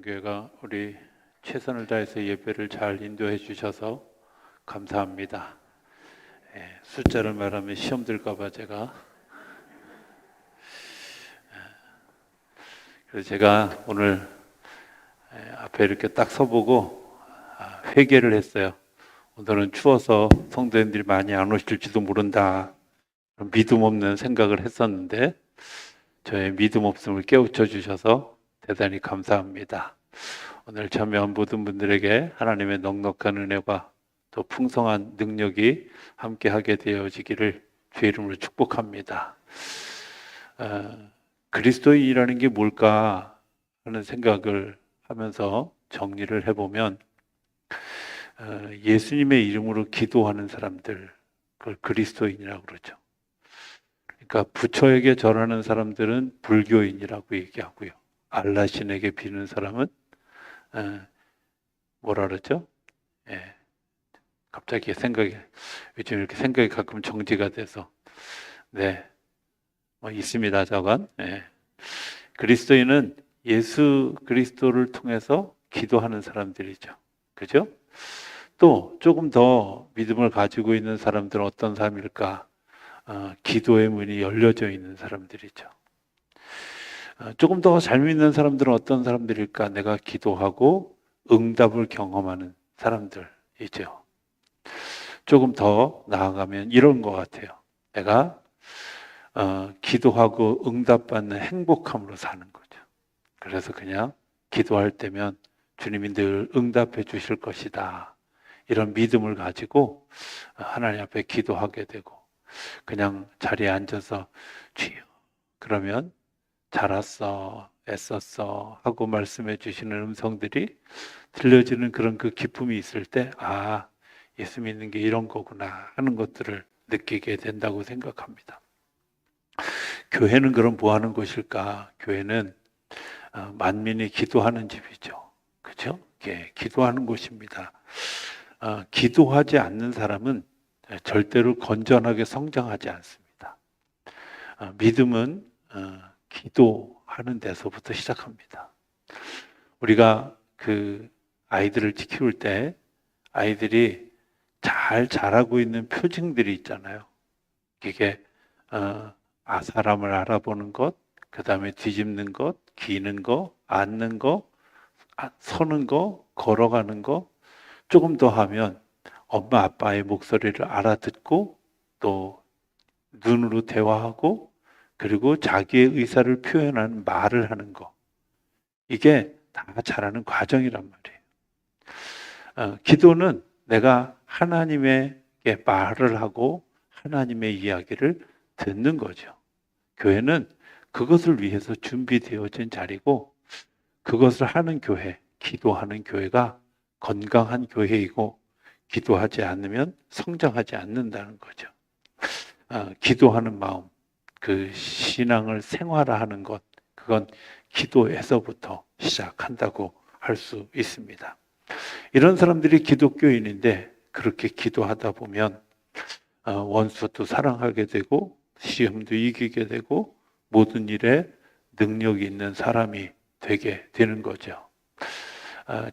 성경교회가 우리 최선을 다해서 예배를 잘 인도해 주셔서 감사합니다. 숫자를 말하면 시험 들까봐 그래서 제가 오늘 앞에 이렇게 딱 서보고 회개를 했어요. 오늘은 추워서 성도님들이 많이 안 오실지도 모른다, 믿음 없는 생각을 했었는데 저의 믿음 없음을 깨우쳐 주셔서 대단히 감사합니다. 오늘 참여한 모든 분들에게 하나님의 넉넉한 은혜와 또 풍성한 능력이 함께하게 되어지기를 주의 이름으로 축복합니다. 그리스도인이라는 게 뭘까 하는 생각을 하면서 정리를 해보면 예수님의 이름으로 기도하는 사람들, 그걸 그리스도인이라고 그러죠. 그러니까 부처에게 절하는 사람들은 불교인이라고 얘기하고요. 알라신에게 비는 사람은 뭐라 그러죠? 갑자기 요즘 이렇게 생각이 가끔 정지가 돼서 있습니다. 저건. 그리스도인은 예수 그리스도를 통해서 기도하는 사람들이죠. 그죠? 또 조금 더 믿음을 가지고 있는 사람들은 어떤 사람일까? 기도의 문이 열려져 있는 사람들이죠. 조금 더 잘 믿는 사람들은 어떤 사람들일까? 내가 기도하고 응답을 경험하는 사람들이죠. 조금 더 나아가면 이런 것 같아요. 내가 기도하고 응답받는 행복함으로 사는 거죠. 그래서 그냥 기도할 때면 주님이 늘 응답해 주실 것이다, 이런 믿음을 가지고 하나님 앞에 기도하게 되고, 그냥 자리에 앉아서 주여, 그러면 잘했어, 애썼어 하고 말씀해 주시는 음성들이 들려지는 그런 그 기쁨이 있을 때, 예수 믿는 게 이런 거구나 하는 것들을 느끼게 된다고 생각합니다. 교회는 그럼 뭐 하는 곳일까? 교회는 만민이 기도하는 집이죠. 그렇죠? 기도하는 곳입니다. 기도하지 않는 사람은 절대로 건전하게 성장하지 않습니다. 믿음은 기도하는 데서부터 시작합니다. 우리가 그 아이들을 키울 때 아이들이 잘 자라고 있는 표징들이 있잖아요. 이게 사람을 알아보는 것, 그 다음에 뒤집는 것, 기는 거, 앉는 거, 서는 거, 걸어가는 거, 조금 더 하면 엄마 아빠의 목소리를 알아듣고 또 눈으로 대화하고, 그리고 자기의 의사를 표현하는 말을 하는 거, 이게 다 자라는 과정이란 말이에요. 기도는 내가 하나님에게 말을 하고 하나님의 이야기를 듣는 거죠. 교회는 그것을 위해서 준비되어진 자리고, 그것을 하는 교회, 기도하는 교회가 건강한 교회이고, 기도하지 않으면 성장하지 않는다는 거죠. 기도하는 마음, 그 신앙을 생활화하는 것, 그건 기도에서부터 시작한다고 할 수 있습니다. 이런 사람들이 기독교인인데 그렇게 기도하다 보면 원수도 사랑하게 되고 시험도 이기게 되고 모든 일에 능력이 있는 사람이 되게 되는 거죠.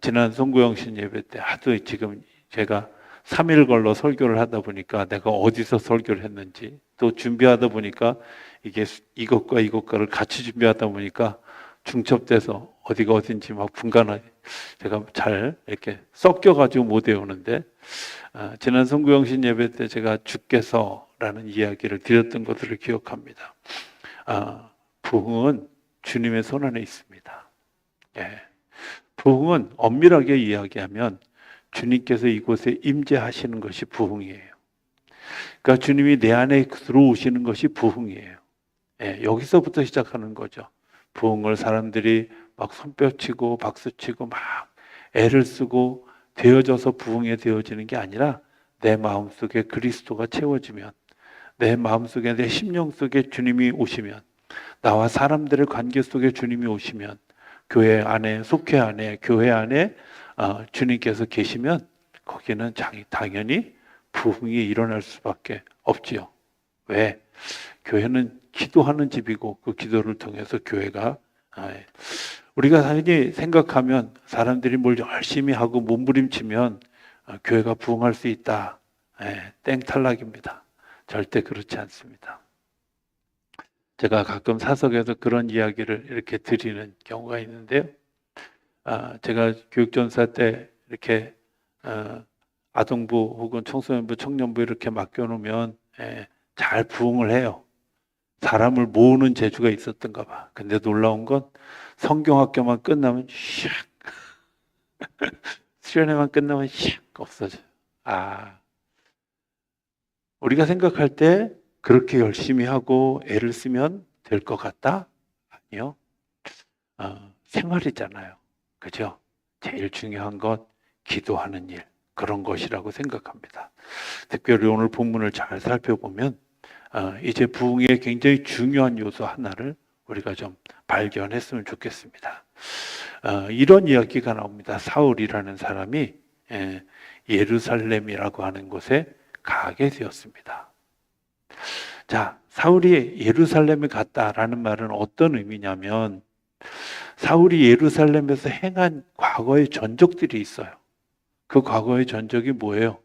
지난 송구영신 예배 때 하도 지금 제가 3일 걸러 설교를 하다 보니까 내가 어디서 설교를 했는지, 또 준비하다 보니까 이게 이것과 이것과를 같이 준비하다 보니까 중첩돼서 어디가 어딘지 막 분간하게 제가 잘 이렇게 섞여가지고 못 외우는데, 지난 송구영신 예배 때 제가 주께서라는 이야기를 드렸던 것들을 기억합니다. 부흥은 주님의 손 안에 있습니다. 부흥은 엄밀하게 이야기하면 주님께서 이곳에 임재하시는 것이 부흥이에요. 그러니까 주님이 내 안에 들어오시는 것이 부흥이에요. 여기서부터 시작하는 거죠. 부흥을 사람들이 막 손뼉치고 박수치고 막 애를 쓰고 되어져서 부흥에 되어지는 게 아니라, 내 마음속에 그리스도가 채워지면, 내 마음속에, 내 심령 속에 주님이 오시면, 나와 사람들의 관계 속에 주님이 오시면, 교회 안에, 속회 안에, 교회 안에 주님께서 계시면 거기는 당연히 부흥이 일어날 수밖에 없지요. 왜? 교회는 기도하는 집이고 그 기도를 통해서 교회가 우리가 당연히 생각하면 사람들이 뭘 열심히 하고 몸부림치면 교회가 부흥할 수 있다. 땡 탈락입니다. 절대 그렇지 않습니다. 제가 가끔 사석에서 그런 이야기를 이렇게 드리는 경우가 있는데요. 제가 교육전사 때 이렇게 아동부 혹은 청소년부, 청년부 이렇게 맡겨놓으면 잘 부흥을 해요. 사람을 모으는 재주가 있었던가 봐. 근데 놀라운 건 성경학교만 끝나면 샥 수련회만 끝나면 샥 없어져요. 우리가 생각할 때 그렇게 열심히 하고 애를 쓰면 될 것 같다? 아니요. 생활이잖아요. 그죠? 제일 중요한 것 기도하는 일, 그런 것이라고 생각합니다. 특별히 오늘 본문을 잘 살펴보면 이제 부흥의 굉장히 중요한 요소 하나를 우리가 좀 발견했으면 좋겠습니다. 이런 이야기가 나옵니다. 사울이라는 사람이 예루살렘이라고 하는 곳에 가게 되었습니다. 자, 사울이 예루살렘에 갔다라는 말은 어떤 의미냐면 사울이 예루살렘에서 행한 과거의 전적들이 있어요. 그 과거의 전적이 뭐예요?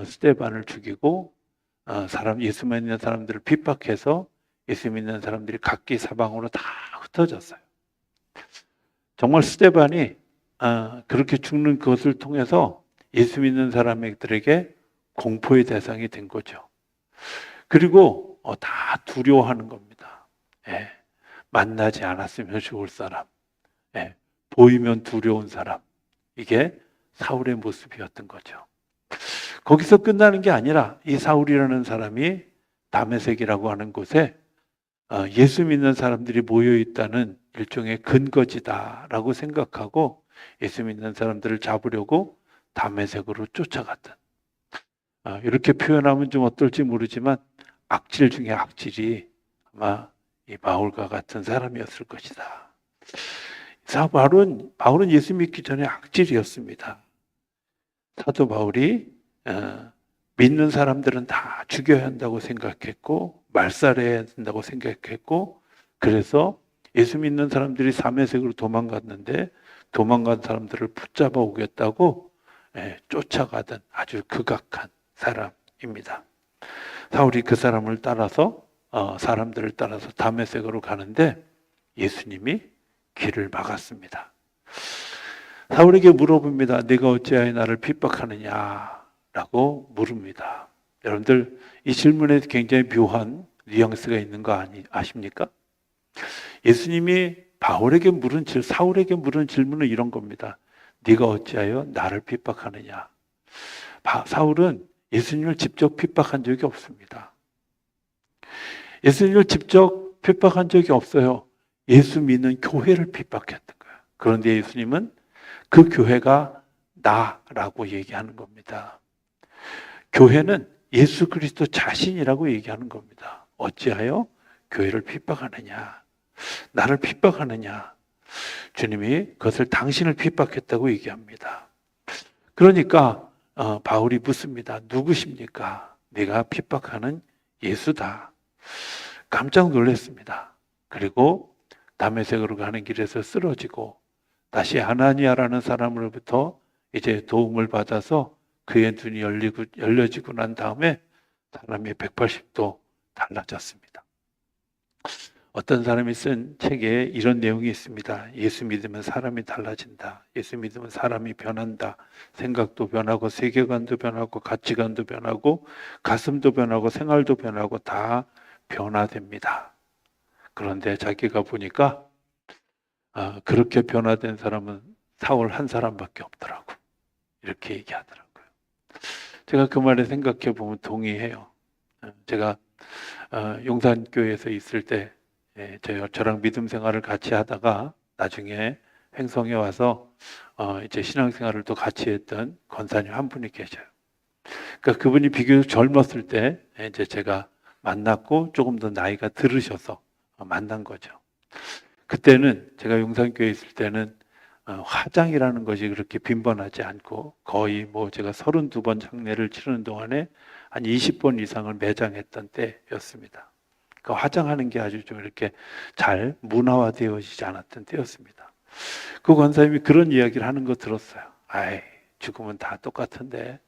스데반을 죽이고 예수 믿는 사람들을 핍박해서 예수 믿는 사람들이 각기 사방으로 다 흩어졌어요. 정말 스데반이 그렇게 죽는 것을 통해서 예수 믿는 사람들에게 공포의 대상이 된 거죠. 그리고 다 두려워하는 겁니다. 만나지 않았으면 좋을 사람, 보이면 두려운 사람, 이게 사울의 모습이었던 거죠. 거기서 끝나는 게 아니라 이 사울이라는 사람이 다메섹이라고 하는 곳에 예수 믿는 사람들이 모여 있다는 일종의 근거지다라고 생각하고 예수 믿는 사람들을 잡으려고 다메섹으로 쫓아갔던, 이렇게 표현하면 좀 어떨지 모르지만 악질 중에 악질이 아마 이 바울과 같은 사람이었을 것이다. 바울은 예수 믿기 전에 악질이었습니다. 사도 바울이 믿는 사람들은 다 죽여야 한다고 생각했고 말살해야 된다고 생각했고, 그래서 예수 믿는 사람들이 다메섹으로 도망갔는데 도망간 사람들을 붙잡아 오겠다고 쫓아가던 아주 극악한 사람입니다. 사울이 그 사람을 따라서 사람들을 따라서 다메섹으로 가는데 예수님이 길을 막았습니다. 사울에게 물어봅니다. 네가 어찌하여 나를 핍박하느냐라고 물습니다. 여러분들 이 질문에 굉장히 묘한 뉘앙스가 있는 거 아십니까? 예수님이 사울에게 물은 질문은 이런 겁니다. 네가 어찌하여 나를 핍박하느냐. 사울은 예수님을 직접 핍박한 적이 없습니다. 예수님을 직접 핍박한 적이 없어요. 예수 믿는 교회를 핍박했던 거예요. 그런데 예수님은 그 교회가 나라고 얘기하는 겁니다. 교회는 예수 그리스도 자신이라고 얘기하는 겁니다. 어찌하여 교회를 핍박하느냐, 나를 핍박하느냐. 주님이 그것을 당신을 핍박했다고 얘기합니다. 그러니까 바울이 묻습니다. 누구십니까? 내가 핍박하는 예수다. 깜짝 놀랐습니다. 그리고 다메섹으로 가는 길에서 쓰러지고 다시 아나니아라는 사람으로부터 이제 도움을 받아서 그의 눈이 열려지고 난 다음에 사람이 180도 달라졌습니다. 어떤 사람이 쓴 책에 이런 내용이 있습니다. 예수 믿으면 사람이 달라진다. 예수 믿으면 사람이 변한다. 생각도 변하고 세계관도 변하고 가치관도 변하고 가슴도 변하고 생활도 변하고 다 변화됩니다. 그런데 자기가 보니까 그렇게 변화된 사람은 사울 한 사람밖에 없더라고. 이렇게 얘기하더라고요. 제가 그 말에 생각해 보면 동의해요. 제가 용산교회에서 있을 때 저랑 믿음 생활을 같이 하다가 나중에 횡성에 와서 이제 신앙생활을 또 같이 했던 권사님 한 분이 계셔요. 그러니까 그분이 비교적 젊었을 때 이제 제가 만났고 조금 더 나이가 들으셔서 만난 거죠. 그때는 제가 용산교회에 있을 때는 화장이라는 것이 그렇게 빈번하지 않고 거의 제가 32번 장례를 치르는 동안에 한 20번 이상을 매장했던 때였습니다. 그러니까 화장하는 게 아주 좀 이렇게 잘 문화화되어지지 않았던 때였습니다. 그 권사님이 그런 이야기를 하는 거 들었어요. 아이, 죽으면 다 똑같은데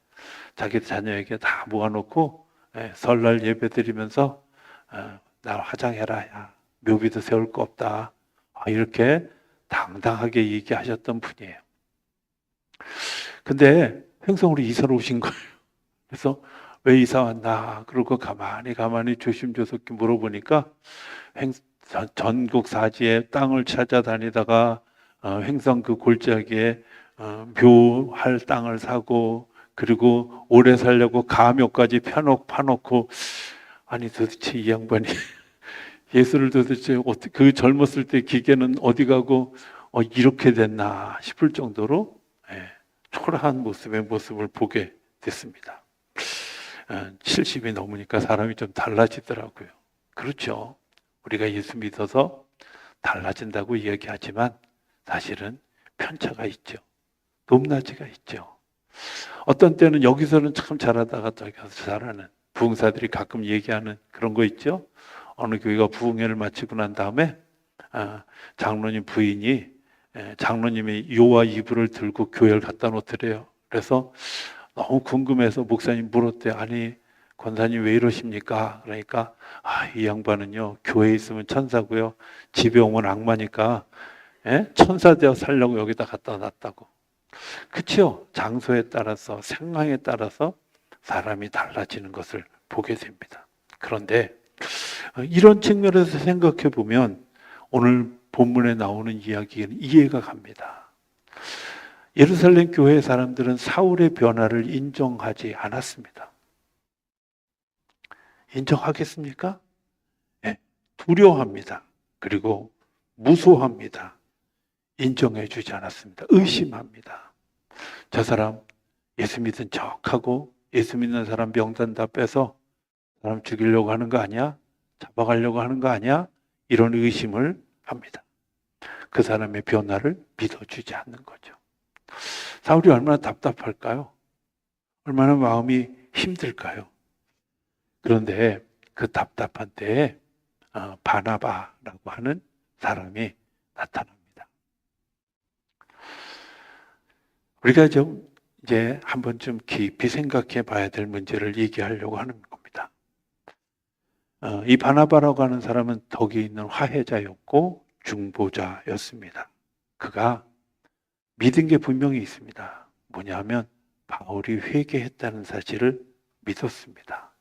자기 자녀에게 다 모아놓고 설날 예배 드리면서 날 화장해라, 야, 묘비도 세울 거 없다, 이렇게 당당하게 얘기하셨던 분이에요. 근데 횡성으로 이사를 오신 거예요. 그래서 왜 이사 왔나? 그러고 가만히 조심조심히 물어보니까 전국 사지에 땅을 찾아다니다가 횡성 그 골짜기에 묘할 땅을 사고, 그리고 오래 살려고 가묘까지 파놓고, 아니 도대체 이 양반이 예수를 도대체 그 젊었을 때 기계는 어디 가고 이렇게 됐나 싶을 정도로 초라한 모습을 보게 됐습니다. 70이 넘으니까 사람이 좀 달라지더라고요. 그렇죠. 우리가 예수 믿어서 달라진다고 이야기하지만 사실은 편차가 있죠. 높낮이가 있죠. 어떤 때는 여기서는 참 잘하다가 저기 가서 잘하는, 부흥사들이 가끔 얘기하는 그런 거 있죠. 어느 교회가 부흥회를 마치고 난 다음에 장로님 부인이 장로님이 요와 이불을 들고 교회를 갖다 놓더래요. 그래서 너무 궁금해서 목사님 물었대요. 아니, 권사님 왜 이러십니까? 그러니까 이 양반은요, 교회에 있으면 천사고요, 집에 오면 악마니까 천사 되어 살려고 여기다 갖다 놨다고. 그렇죠? 장소에 따라서, 상황에 따라서 사람이 달라지는 것을 보게 됩니다. 그런데 이런 측면에서 생각해 보면 오늘 본문에 나오는 이야기는 이해가 갑니다. 예루살렘 교회 사람들은 사울의 변화를 인정하지 않았습니다. 인정하겠습니까? 네, 두려워합니다. 그리고 무소합니다. 인정해 주지 않았습니다. 의심합니다. 저 사람 예수 믿은 척하고 예수 믿는 사람 명단 다 빼서 사람 죽이려고 하는 거 아니야? 잡아가려고 하는 거 아니야? 이런 의심을 합니다. 그 사람의 변화를 믿어주지 않는 거죠. 사울이 얼마나 답답할까요? 얼마나 마음이 힘들까요? 그런데 그 답답한 때에 바나바라고 하는 사람이 나타납니다. 우리가 좀 이제 한번 좀 깊이 생각해 봐야 될 문제를 얘기하려고 하는 겁니다. 이 바나바라고 하는 사람은 덕이 있는 화해자였고 중보자였습니다. 그가 믿은 게 분명히 있습니다. 뭐냐면 바울이 회개했다는 사실을 믿었습니다.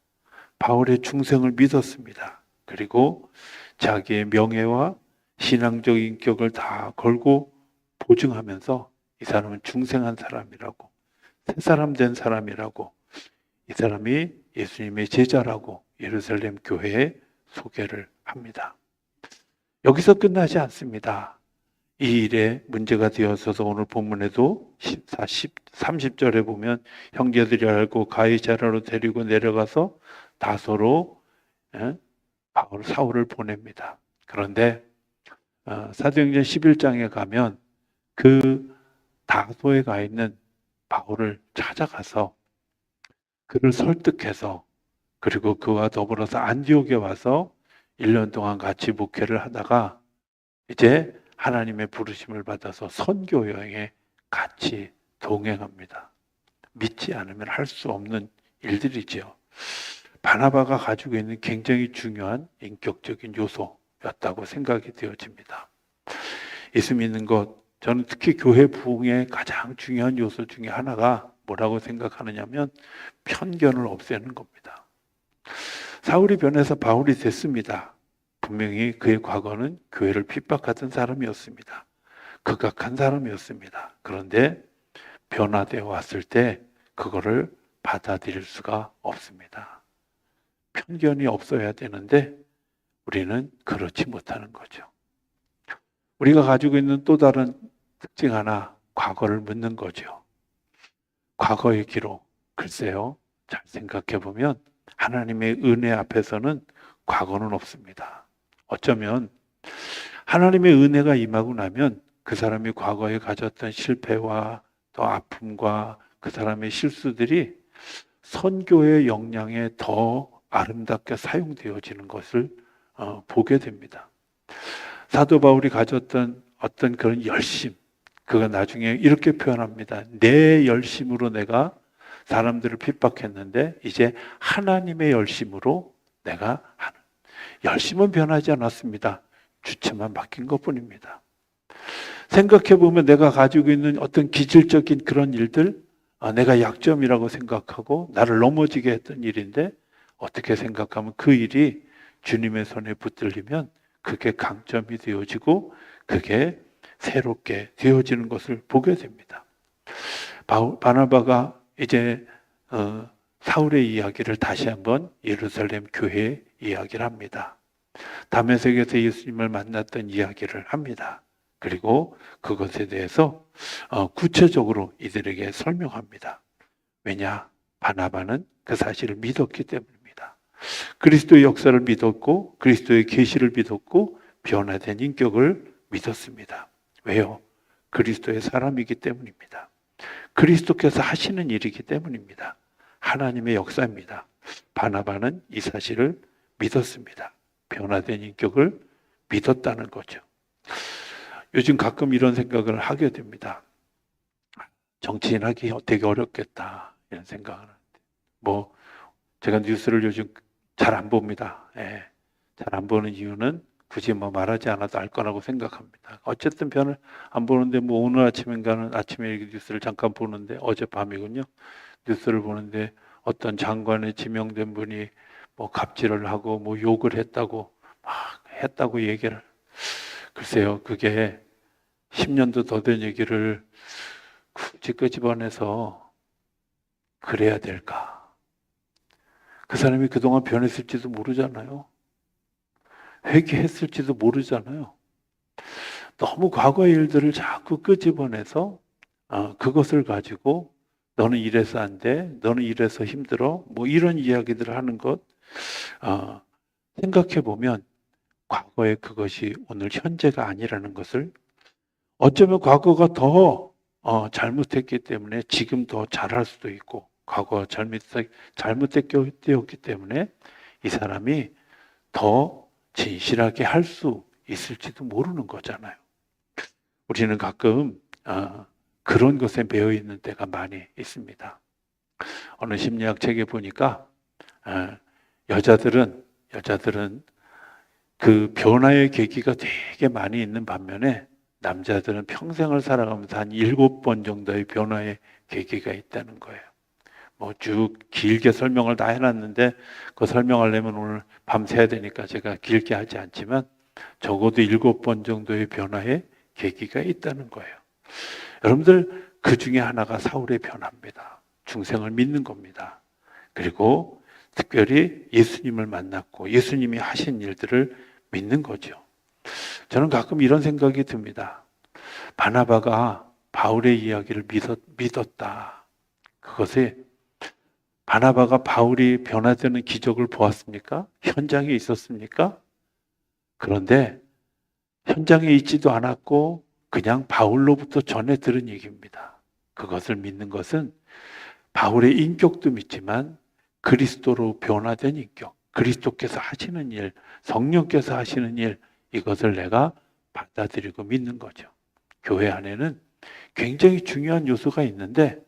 바울의 중생을 믿었습니다. 그리고 자기의 명예와 신앙적 인격을 다 걸고 보증하면서 이 사람은 중생한 사람이라고, 새 사람 된 사람이라고, 이 사람이 예수님의 제자라고 예루살렘 교회에 소개를 합니다. 여기서 끝나지 않습니다. 이 일에 문제가 되어서서 오늘 본문에도 30절에 보면 형제들이 알고 가이사랴로 데리고 내려가서 다소로 사울을 보냅니다. 그런데 사도행전 11장에 가면 그 다소에 가 있는 바울을 찾아가서 그를 설득해서, 그리고 그와 더불어서 안디옥에 와서 1년 동안 같이 목회를 하다가 이제 하나님의 부르심을 받아서 선교 여행에 같이 동행합니다. 믿지 않으면 할 수 없는 일들이지요. 바나바가 가지고 있는 굉장히 중요한 인격적인 요소였다고 생각이 되어집니다. 예수 믿는 것, 저는 특히 교회 부흥의 가장 중요한 요소 중에 하나가 뭐라고 생각하느냐면 편견을 없애는 겁니다. 사울이 변해서 바울이 됐습니다. 분명히 그의 과거는 교회를 핍박하던 사람이었습니다. 극악한 사람이었습니다. 그런데 변화되어 왔을 때 그거를 받아들일 수가 없습니다. 편견이 없어야 되는데 우리는 그렇지 못하는 거죠. 우리가 가지고 있는 또 다른 특징 하나, 과거를 묻는 거죠. 과거의 기록, 글쎄요, 잘 생각해 보면 하나님의 은혜 앞에서는 과거는 없습니다. 어쩌면 하나님의 은혜가 임하고 나면 그 사람이 과거에 가졌던 실패와 또 아픔과 그 사람의 실수들이 선교의 역량에 더 아름답게 사용되어지는 것을 보게 됩니다. 사도 바울이 가졌던 어떤 그런 열심, 그가 나중에 이렇게 표현합니다. 내 열심으로 내가 사람들을 핍박했는데 이제 하나님의 열심으로 내가 하는. 열심은 변하지 않았습니다. 주체만 바뀐 것뿐입니다. 생각해 보면 내가 가지고 있는 어떤 기질적인 그런 일들, 내가 약점이라고 생각하고 나를 넘어지게 했던 일인데 어떻게 생각하면 그 일이 주님의 손에 붙들리면 그게 강점이 되어지고 그게 새롭게 되어지는 것을 보게 됩니다. 바나바가 이제 사울의 이야기를 다시 한번 예루살렘 교회에 이야기를 합니다. 다메섹에서 예수님을 만났던 이야기를 합니다. 그리고 그것에 대해서 구체적으로 이들에게 설명합니다. 왜냐? 바나바는 그 사실을 믿었기 때문입니다. 그리스도의 역사를 믿었고 그리스도의 계시를 믿었고 변화된 인격을 믿었습니다. 왜요? 그리스도의 사람이기 때문입니다. 그리스도께서 하시는 일이기 때문입니다. 하나님의 역사입니다. 바나바는 이 사실을 믿었습니다. 변화된 인격을 믿었다는 거죠. 요즘 가끔 이런 생각을 하게 됩니다. 정치인 하기 되게 어렵겠다 이런 생각을 하는데 제가 뉴스를 요즘 잘 안 봅니다. 예, 잘 안 보는 이유는 굳이 말하지 않아도 알 거라고 생각합니다. 어쨌든 편을 안 보는데 오늘 아침인가는 아침에 뉴스를 잠깐 보는데 어젯밤이군요. 뉴스를 보는데 어떤 장관에 지명된 분이 갑질을 하고 욕을 했다고 얘기를. 글쎄요, 그게 10년도 더 된 얘기를 굳이 끄집어내서 그래야 될까? 그 사람이 그동안 변했을지도 모르잖아요. 회개했을지도 모르잖아요. 너무 과거의 일들을 자꾸 끄집어내서 그것을 가지고 너는 이래서 안 돼, 너는 이래서 힘들어, 이런 이야기들을 하는 것 생각해 보면 과거의 그것이 오늘 현재가 아니라는 것을 어쩌면 과거가 더 잘못했기 때문에 지금 더 잘할 수도 있고 과거 잘못되었기 때문에 이 사람이 더 진실하게 할 수 있을지도 모르는 거잖아요. 우리는 가끔 그런 것에 매여 있는 때가 많이 있습니다. 어느 심리학 책에 보니까 여자들은 그 변화의 계기가 되게 많이 있는 반면에 남자들은 평생을 살아가면서 한 7번 정도의 변화의 계기가 있다는 거예요. 쭉 길게 설명을 다 해놨는데 그 설명하려면 오늘 밤새야 되니까 제가 길게 하지 않지만 적어도 7번 정도의 변화의 계기가 있다는 거예요. 여러분들 그 중에 하나가 사울의 변화입니다. 중생을 믿는 겁니다. 그리고 특별히 예수님을 만났고 예수님이 하신 일들을 믿는 거죠. 저는 가끔 이런 생각이 듭니다. 바나바가 바울의 이야기를 믿었다. 그것이 바나바가 바울이 변화되는 기적을 보았습니까? 현장에 있었습니까? 그런데 현장에 있지도 않았고 그냥 바울로부터 전해 들은 얘기입니다. 그것을 믿는 것은 바울의 인격도 믿지만 그리스도로 변화된 인격, 그리스도께서 하시는 일, 성령께서 하시는 일, 이것을 내가 받아들이고 믿는 거죠. 교회 안에는 굉장히 중요한 요소가 있는데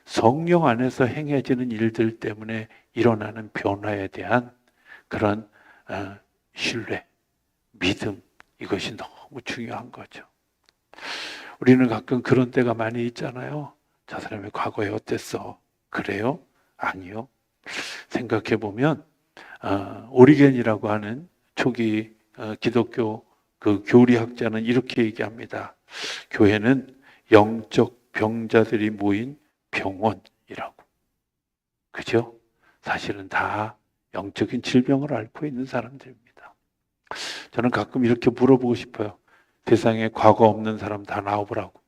성령 안에서 행해지는 일들 때문에 일어나는 변화에 대한 그런 신뢰, 믿음, 이것이 너무 중요한 거죠. 우리는 가끔 그런 때가 많이 있잖아요. 저 사람이 과거에 어땠어? 그래요? 아니요. 생각해 보면 오리겐이라고 하는 초기 기독교 그 교리학자는 이렇게 얘기합니다. 교회는 영적 병자들이 모인 병원이라고. 그죠? 사실은 다 영적인 질병을 앓고 있는 사람들입니다. 저는 가끔 이렇게 물어보고 싶어요. 세상에 과거 없는 사람 다 나와보라고.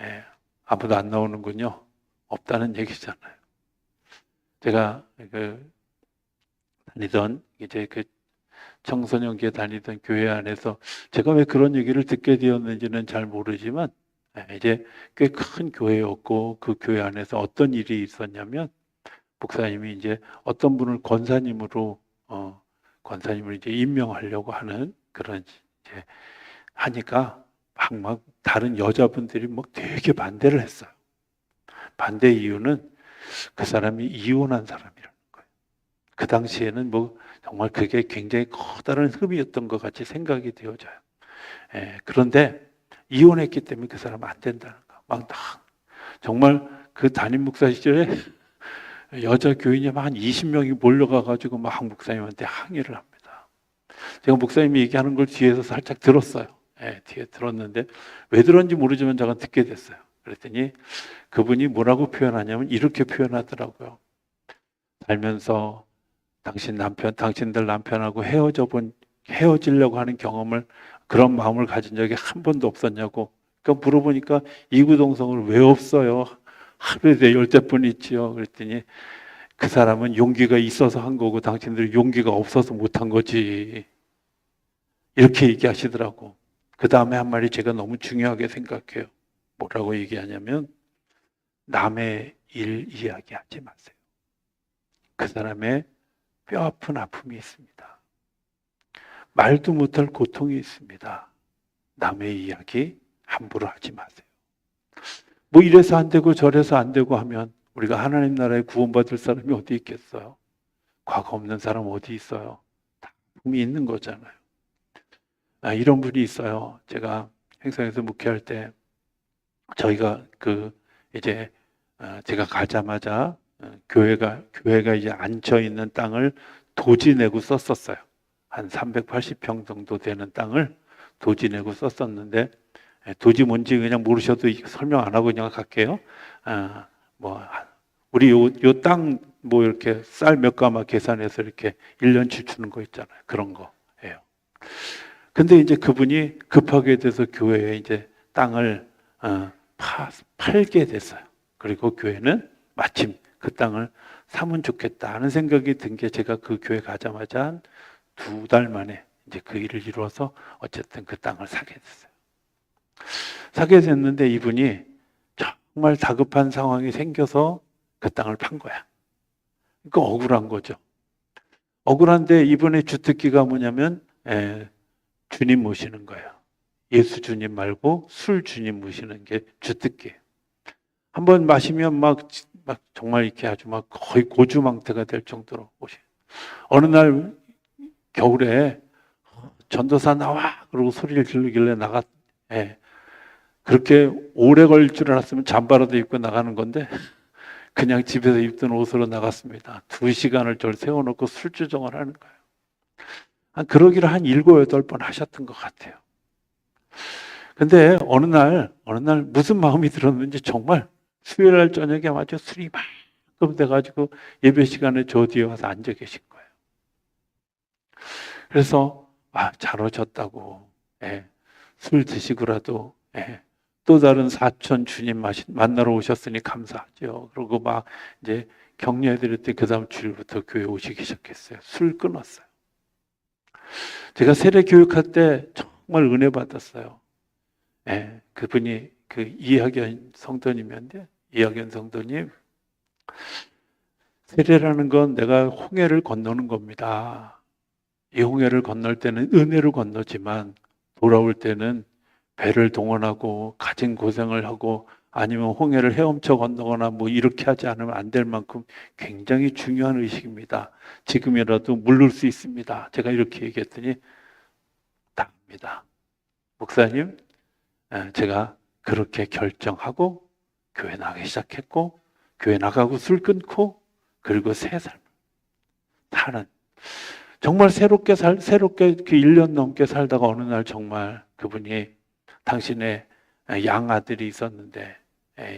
예, 아무도 안 나오는군요. 없다는 얘기잖아요. 제가 다니던 청소년기에 다니던 교회 안에서 제가 왜 그런 얘기를 듣게 되었는지는 잘 모르지만 이제 꽤 큰 교회였고 그 교회 안에서 어떤 일이 있었냐면 목사님이 이제 어떤 분을 권사님으로 권사님을 이제 임명하려고 하는 그런 이제 하니까 막 다른 여자분들이 막 되게 반대를 했어요. 반대 이유는 그 사람이 이혼한 사람이라는 거예요. 그 당시에는 뭐 정말 그게 굉장히 커다란 흠이었던 것 같이 생각이 되어져요. 그런데 이혼했기 때문에 그 사람은 안 된다는 거. 정말 그 담임 목사 시절에 여자 교인이 한 20명이 몰려가가지고 막 목사님한테 항의를 합니다. 제가 목사님이 얘기하는 걸 뒤에서 살짝 들었어요. 뒤에 들었는데 왜 들었는지 모르지만 제가 듣게 됐어요. 그랬더니 그분이 뭐라고 표현하냐면 이렇게 표현하더라고요. 살면서 당신들 남편하고 헤어지려고 하는 경험을, 그런 마음을 가진 적이 한 번도 없었냐고. 그러니까 물어보니까 이구동성을 왜 없어요? 하루에 10번 있지요. 그랬더니 그 사람은 용기가 있어서 한 거고 당신들이 용기가 없어서 못한 거지. 이렇게 얘기하시더라고. 그 다음에 한 말이 제가 너무 중요하게 생각해요. 뭐라고 얘기하냐면 남의 일 이야기하지 마세요. 그 사람의 뼈아픈 아픔이 있습니다. 말도 못할 고통이 있습니다. 남의 이야기 함부로 하지 마세요. 뭐 이래서 안 되고 저래서 안 되고 하면 우리가 하나님 나라에 구원받을 사람이 어디 있겠어요? 과거 없는 사람 어디 있어요? 다 아픔이 있는 거잖아요. 이런 분이 있어요. 제가 행성에서 목회할 때 저희가 이제 제가 가자마자 교회가 이제 앉혀 있는 땅을 도지 내고 썼었어요. 한 380평 정도 되는 땅을 도지 내고 썼었는데, 도지 뭔지 그냥 모르셔도 설명 안 하고 그냥 갈게요. 우리 요 땅 뭐 이렇게 쌀 몇 가마 계산해서 이렇게 1년치 주는 거 있잖아요. 그런 거예요. 근데 이제 그분이 급하게 돼서 교회에 이제 땅을 팔게 됐어요. 그리고 교회는 마침 그 땅을 사면 좋겠다 하는 생각이 든 게 제가 그 교회 가자마자 한 2달 만에 이제 그 일을 이루어서 어쨌든 그 땅을 사게 됐어요. 사게 됐는데 이분이 정말 다급한 상황이 생겨서 그 땅을 판 거야. 그러니까 억울한 거죠. 억울한데 이분의 주특기가 뭐냐면 주님 모시는 거예요. 예수 주님 말고 술 주님 모시는 게 주특기예요. 한번 마시면 막 정말 이렇게 아주 막 거의 고주망태가 될 정도로 오셔요. 어느 날 겨울에 전도사 나와 그러고 소리를 지르길래 그렇게 오래 걸릴 줄 알았으면 잠바라도 입고 나가는 건데 그냥 집에서 입던 옷으로 나갔습니다. 2시간을 저를 세워놓고 술주정을 하는 거예요. 그러기를 한 7, 8번 하셨던 것 같아요. 근데 어느 날 무슨 마음이 들었는지 정말 수요일 날 저녁에 아주 술이 만큼 돼가지고 예배 시간에 저 뒤에 와서 앉아 계신 거예요. 그래서 잘 오셨다고, 술 드시고라도 또 다른 사촌 주님 만나러 오셨으니 감사하죠. 그러고 막 이제 격려해드렸더니 그 다음 주일부터 교회 오시기 시작했어요. 술 끊었어요. 제가 세례 교육할 때 정말 은혜 받았어요. 그분이 이학연 성도님이었는데, 이학연 성도님, 세례라는 건 내가 홍해를 건너는 겁니다. 이 홍해를 건널 때는 은혜로 건너지만 돌아올 때는 배를 동원하고 가진 고생을 하고 아니면 홍해를 헤엄쳐 건너거나 뭐 이렇게 하지 않으면 안 될 만큼 굉장히 중요한 의식입니다. 지금이라도 물를 수 있습니다. 제가 이렇게 얘기했더니 답니다. 목사님, 제가 그렇게 결정하고 교회 나가기 시작했고 교회 나가고 술 끊고 그리고 새 삶을 사는, 정말 새롭게 그 1년 넘게 살다가 어느 날 정말 그분이 당신의 양아들이 있었는데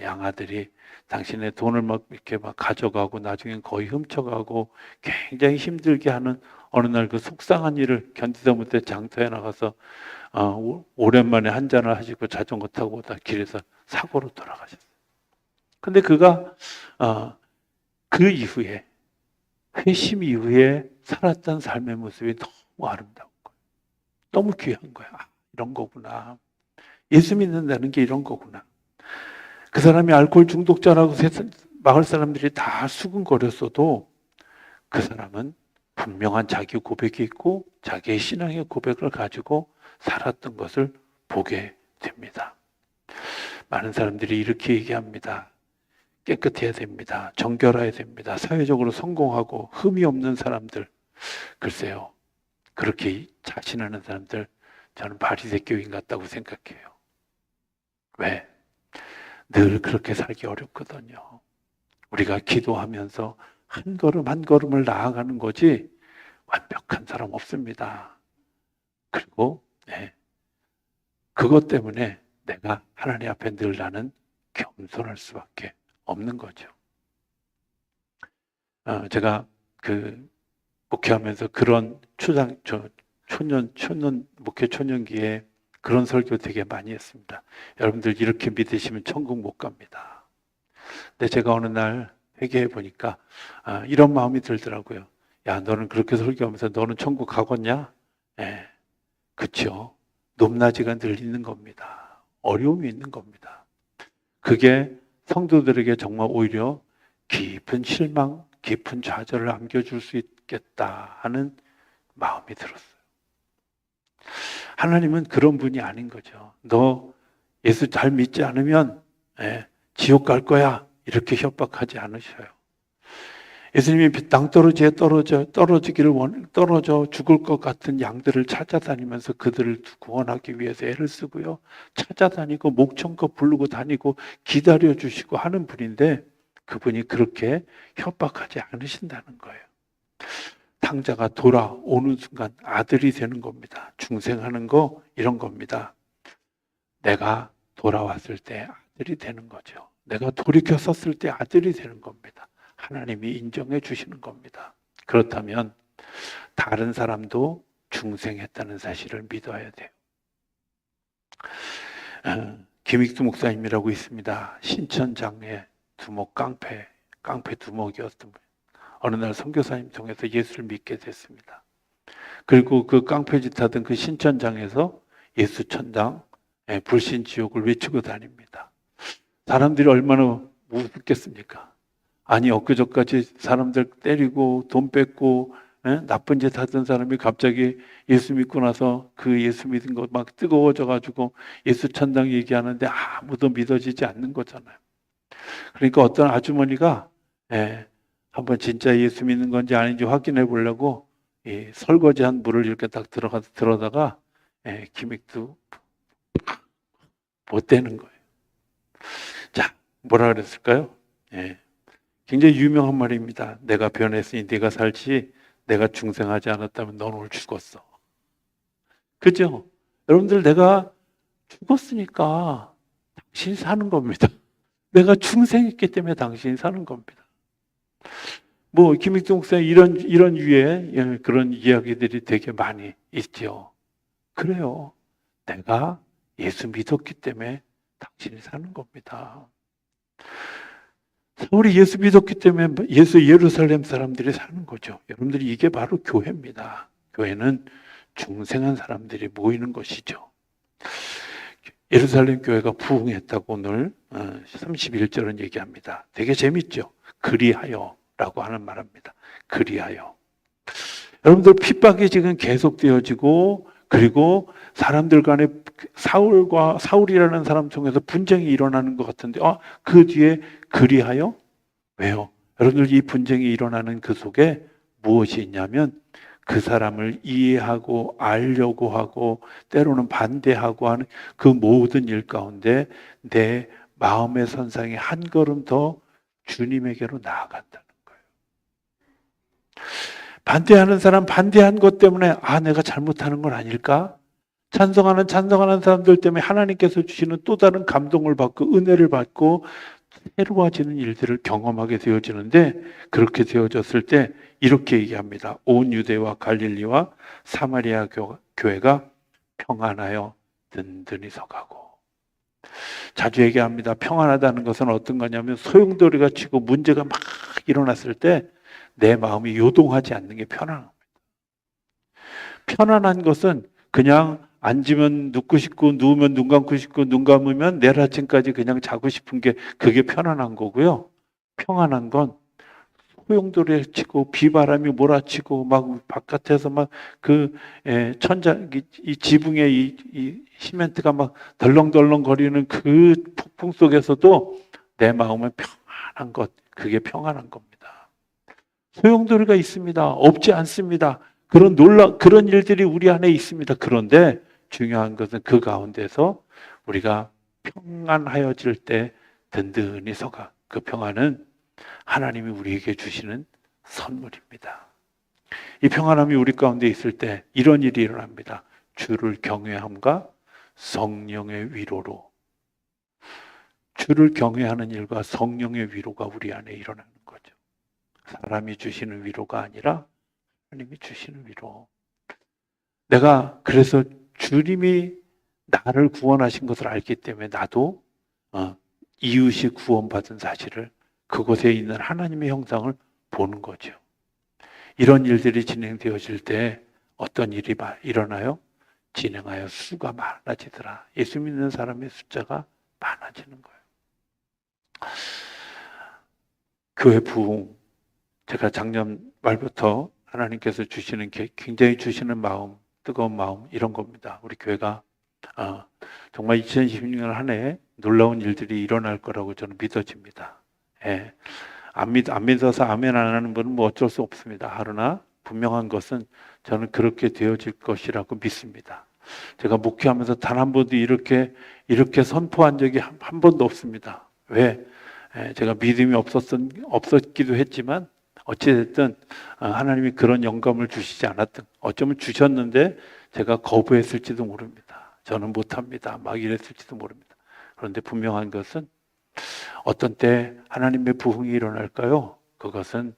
양아들이 당신의 돈을 막 이렇게 막 가져가고 나중엔 거의 훔쳐가고 굉장히 힘들게 하는 어느 날 그 속상한 일을 견디다 못해 장터에 나가서 오랜만에 한잔을 하시고 자전거 타고 오다 길에서 사고로 돌아가셨어요. 근데 그가 그 이후에 회심 이후에 살았던 삶의 모습이 너무 아름다운 거예요. 너무 귀한 거예요. 이런 거구나. 예수 믿는다는 게 이런 거구나. 그 사람이 알코올 중독자라고 마을 사람들이 다 수근거렸어도 그 사람은 분명한 자기 고백이 있고 자기의 신앙의 고백을 가지고 살았던 것을 보게 됩니다. 많은 사람들이 이렇게 얘기합니다. 깨끗해야 됩니다. 정결해야 됩니다. 사회적으로 성공하고 흠이 없는 사람들. 글쎄요, 그렇게 자신하는 사람들 저는 바리새 교인 같다고 생각해요. 왜? 늘 그렇게 살기 어렵거든요. 우리가 기도하면서 한 걸음 한 걸음을 나아가는 거지 완벽한 사람 없습니다. 그리고 그것 때문에 내가 하나님 앞에 늘 나는 겸손할 수밖에 없는 거죠. 제가 목회하면서 그런 목회 초년기에 그런 설교 되게 많이 했습니다. 여러분들 이렇게 믿으시면 천국 못 갑니다. 근데 제가 어느 날 회개해 보니까 이런 마음이 들더라고요. 야, 너는 그렇게 설교하면서 너는 천국 가겠냐? 그렇죠. 높낮이가 늘 있는 겁니다. 어려움이 있는 겁니다. 그게 성도들에게 정말 오히려 깊은 실망, 깊은 좌절을 안겨줄 수 있겠다 하는 마음이 들었어요. 하나님은 그런 분이 아닌 거죠. 너 예수 잘 믿지 않으면 지옥 갈 거야 이렇게 협박하지 않으셔요. 예수님이 땅떨어지에 떨어져 죽을 것 같은 양들을 찾아다니면서 그들을 구원하기 위해서 애를 쓰고요. 찾아다니고 목청껏 부르고 다니고 기다려주시고 하는 분인데 그분이 그렇게 협박하지 않으신다는 거예요. 탕자가 돌아오는 순간 아들이 되는 겁니다. 중생하는 거 이런 겁니다. 내가 돌아왔을 때 아들이 되는 거죠. 내가 돌이켜 섰을 때 아들이 되는 겁니다. 하나님이 인정해 주시는 겁니다. 그렇다면 다른 사람도 중생했다는 사실을 믿어야 돼요. 김익두 목사님이라고 있습니다. 신천장의 두목 깡패 두목이었던 분. 어느 날 선교사님 통해서 예수를 믿게 됐습니다. 그리고 그 깡패짓 하던 그 신천장에서 예수 천당, 불신 지옥을 외치고 다닙니다. 사람들이 얼마나 무섭겠습니까? 아니 엊그저까지 사람들 때리고 돈 뺏고 나쁜 짓 하던 사람이 갑자기 예수 믿고 나서 그 예수 믿은 거 막 뜨거워져 가지고 예수 천당 얘기하는데 아무도 믿어지지 않는 거잖아요. 그러니까 어떤 아주머니가 한번 진짜 예수 믿는 건지 아닌지 확인해 보려고 설거지한 물을 이렇게 딱 들어다가 기믹도 못 되는 거예요. 자, 뭐라 그랬을까요? 굉장히 유명한 말입니다. 내가 변했으니 네가 살지 내가 중생하지 않았다면 넌 오늘 죽었어. 그죠? 여러분들 내가 죽었으니까 당신이 사는 겁니다. 내가 중생했기 때문에 당신이 사는 겁니다. 김익두 목사님 이런 유의 그런 이야기들이 되게 많이 있죠. 그래요. 내가 예수 믿었기 때문에 당신이 사는 겁니다. 우리 예수 믿었기 때문에 예루살렘 사람들이 사는 거죠. 여러분들이 이게 바로 교회입니다. 교회는 중생한 사람들이 모이는 것이죠. 예루살렘 교회가 부흥했다고 오늘 31절은 얘기합니다. 되게 재밌죠. 그리하여라고 하는 말합니다. 그리하여. 여러분들 핍박이 지금 계속되어지고 그리고 사람들 간에 사울이라는 사람 통해서 분쟁이 일어나는 것 같은데 그 뒤에 그리하여? 왜요? 여러분들 이 분쟁이 일어나는 그 속에 무엇이 있냐면 그 사람을 이해하고 알려고 하고 때로는 반대하고 하는 그 모든 일 가운데 내 마음의 선상에 한 걸음 더 주님에게로 나아간다는 거예요. 반대하는 사람 반대한 것 때문에 내가 잘못하는 건 아닐까? 찬성하는 사람들 때문에 하나님께서 주시는 또 다른 감동을 받고 은혜를 받고 새로워지는 일들을 경험하게 되어지는데 그렇게 되어졌을 때 이렇게 얘기합니다. 온 유대와 갈릴리와 사마리아 교회가 평안하여 든든히 서가고. 자주 얘기합니다. 평안하다는 것은 어떤 거냐면 소용돌이가 치고 문제가 막 일어났을 때 내 마음이 요동하지 않는 게 편안합니다. 편안한 것은 그냥 앉으면 눕고 싶고 누우면 눈 감고 싶고 눈 감으면 내일 아침까지 그냥 자고 싶은 게 그게 편안한 거고요. 평안한 건 소용돌이 치고 비바람이 몰아치고 막 바깥에서 막 그 이 지붕에 이 시멘트가 막 덜렁덜렁 거리는 그 폭풍 속에서도 내 마음은 평안한 것, 그게 평안한 겁니다. 소용돌이가 있습니다. 없지 않습니다. 그런 일들이 우리 안에 있습니다. 그런데 중요한 것은 그 가운데서 우리가 평안하여질 때 든든히 서가, 그 평안은 하나님이 우리에게 주시는 선물입니다. 이 평안함이 우리 가운데 있을 때 이런 일이 일어납니다. 주를 경외함과 성령의 위로로. 주를 경외하는 일과 성령의 위로가 우리 안에 일어나는 거죠. 사람이 주시는 위로가 아니라 하나님이 주시는 위로. 내가 그래서 주님이 나를 구원하신 것을 알기 때문에 나도 이웃이 구원받은 사실을, 그곳에 있는 하나님의 형상을 보는 거죠. 이런 일들이 진행되어질 때 어떤 일이 일어나요? 진행하여 수가 많아지더라. 예수 믿는 사람의 숫자가 많아지는 거예요. 교회 부흥, 제가 작년 말부터 하나님께서 주시는, 굉장히 주시는 마음, 뜨거운 마음, 이런 겁니다. 우리 교회가 정말 2016년 한 해에 놀라운 일들이 일어날 거라고 저는 믿어집니다. 예. 안 믿어서 아멘 안 하는 분은 뭐 어쩔 수 없습니다. 그러나 분명한 것은 저는 그렇게 되어질 것이라고 믿습니다. 제가 목회하면서 단 한 번도 이렇게 선포한 적이 한 번도 없습니다. 왜? 제가 믿음이 없었기도 했지만 어찌됐든 하나님이 그런 영감을 주시지 않았던, 어쩌면 주셨는데 제가 거부했을지도 모릅니다. 저는 못합니다. 막 이랬을지도 모릅니다. 그런데 분명한 것은 어떤 때 하나님의 부흥이 일어날까요? 그것은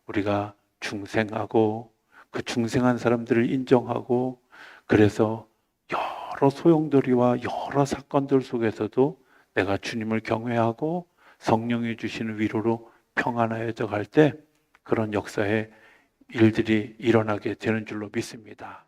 우리가 중생하고 그 중생한 사람들을 인정하고, 그래서 여러 소용돌이와 여러 사건들 속에서도 내가 주님을 경외하고 성령이 주시는 위로로 평안하여져 갈 때 그런 역사의 일들이 일어나게 되는 줄로 믿습니다.